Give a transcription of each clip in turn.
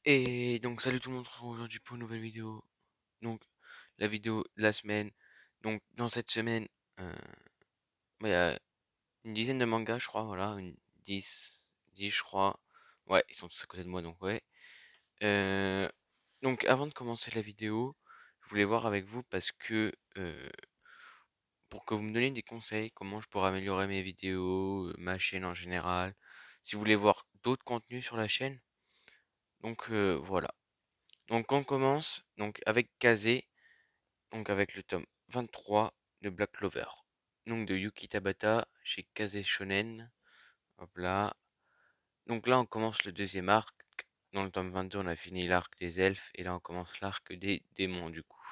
Et donc salut tout le monde, on se retrouve aujourd'hui pour une nouvelle vidéo. Donc la vidéo de la semaine. Donc dans cette semaine, euh, il y a une dizaine de mangas, je crois, voilà, une 10 je crois. Ouais, ils sont tous à côté de moi, donc ouais. Euh, donc avant de commencer la vidéo, je voulais voir avec vous parce que pour que vous me donniez des conseils, comment je pourrais améliorer mes vidéos, ma chaîne en général. Si vous voulez voir d'autres contenus sur la chaîne, donc voilà. Donc on commence donc avec Kazé. Donc avec le tome 23 de Black Clover. Donc de Yuki Tabata chez Kaze Shonen. Hop là. Donc là on commence le deuxième arc. Dans le tome 22 on a fini l'arc des elfes et là on commence l'arc des démons du coup.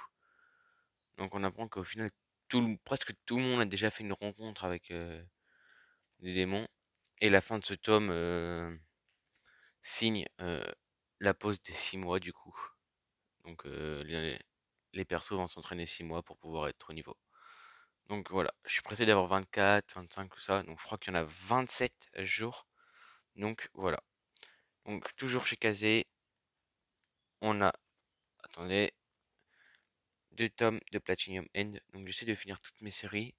Donc on apprend qu'au final presque tout le monde a déjà fait une rencontre avec des démons. Et la fin de ce tome signe la pause des 6 mois du coup. Donc les persos vont s'entraîner 6 mois pour pouvoir être au niveau. Donc voilà, je suis pressé d'avoir 24, 25, tout ça. Donc je crois qu'il y en a 27 à ce jour. Donc voilà. Donc toujours chez Kazé, on a, attendez, deux tomes de Platinum End. Donc j'essaie de finir toutes mes séries,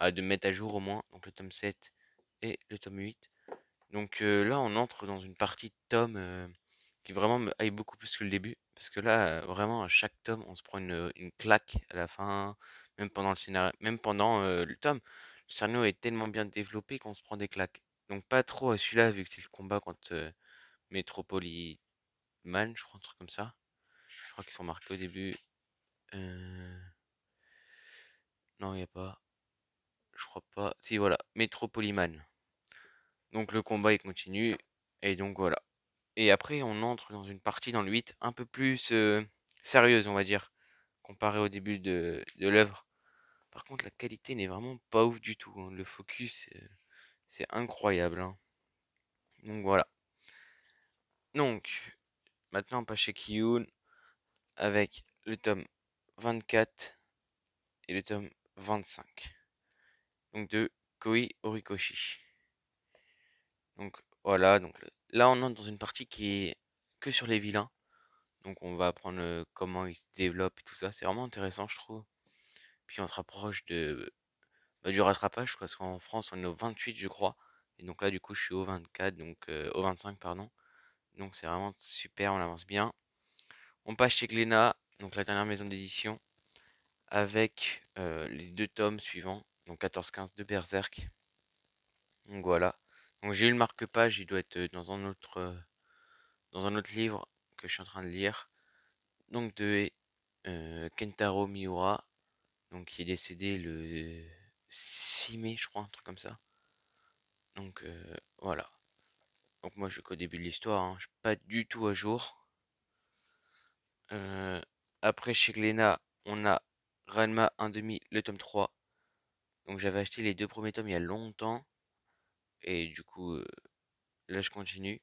de me mettre à jour au moins. Donc le tome 7 et le tome 8. Donc là, on entre dans une partie de tome qui vraiment me hype beaucoup plus que le début. Parce que là, vraiment, à chaque tome, on se prend une claque à la fin, même pendant le scénario, même pendant le tome. Le scénario est tellement bien développé qu'on se prend des claques. Donc pas trop à celui-là, vu que c'est le combat contre Metropoliman, je crois, un truc comme ça. Je crois qu'ils sont marqués au début. Euh, Non, il n'y a pas. Je crois pas. Si, voilà, Metropoliman. Donc le combat, il continue. Et donc voilà. Et après, on entre dans une partie dans le 8 un peu plus sérieuse, on va dire, comparé au début de l'œuvre. Par contre, la qualité n'est vraiment pas ouf du tout, hein. Le focus, c'est incroyable, hein. Donc voilà. Donc, maintenant, on passe chez Kiyun avec le tome 24 et le tome 25. Donc de Koi Horikoshi. Donc voilà, donc là on entre dans une partie qui est que sur les vilains. Donc on va apprendre comment ils se développent et tout ça. C'est vraiment intéressant, je trouve. Puis on se rapproche du rattrapage, parce qu'en France, on est au 28, je crois. Et donc là, du coup, je suis au 24, donc au 25, pardon. Donc c'est vraiment super, on avance bien. On passe chez Glénat, donc la dernière maison d'édition, avec les deux tomes suivants, donc 14-15 de Berserk. Donc voilà. Donc j'ai eu le marque-page, il doit être dans un autre livre que je suis en train de lire. Donc de Kentaro Miura, donc qui est décédé le 6 mai, je crois, un truc comme ça. Donc voilà. Donc moi je suis qu'au début de l'histoire, hein. Je suis pas du tout à jour. Euh, Après chez Glénat, on a Ranma 1/2, le tome 3. Donc j'avais acheté les deux premiers tomes il y a longtemps. Et du coup, là je continue.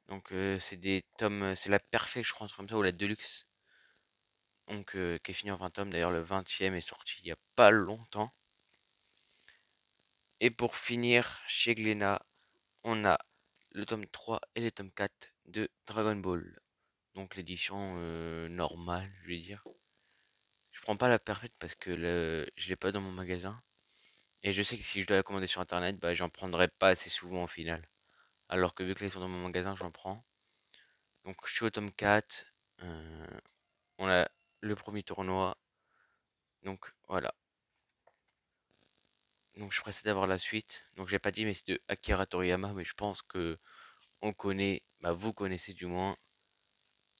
Donc c'est des tomes, c'est la Perfect, je crois, un truc comme ça, ou la Deluxe. Donc qui est fini en 20 tomes. D'ailleurs le 20e est sorti il y a pas longtemps. Et pour finir, chez Glénat, on a le tome 3 et le tome 4 de Dragon Ball. Donc l'édition normale, je vais dire. Je prends pas la perfect parce que je l'ai pas dans mon magasin. Et je sais que si je dois la commander sur internet, bah j'en prendrai pas assez souvent au final. Alors que vu que les sont dans mon magasin, j'en prends. Donc je suis au tome 4. euh, on a le premier tournoi. Donc voilà. Donc je suis pressé d'avoir la suite. Donc j'ai pas dit mais c'est de Akira Toriyama, mais je pense que on connaît, bah vous connaissez du moins.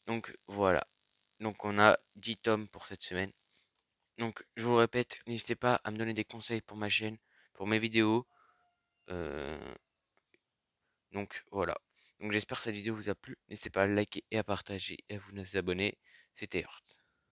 Donc voilà. Donc on a 10 tomes pour cette semaine. Donc je vous le répète, n'hésitez pas à me donner des conseils pour ma chaîne, pour mes vidéos. Euh, donc voilà. Donc j'espère que cette vidéo vous a plu. N'hésitez pas à liker et à partager et à vous abonner. C'était Heart.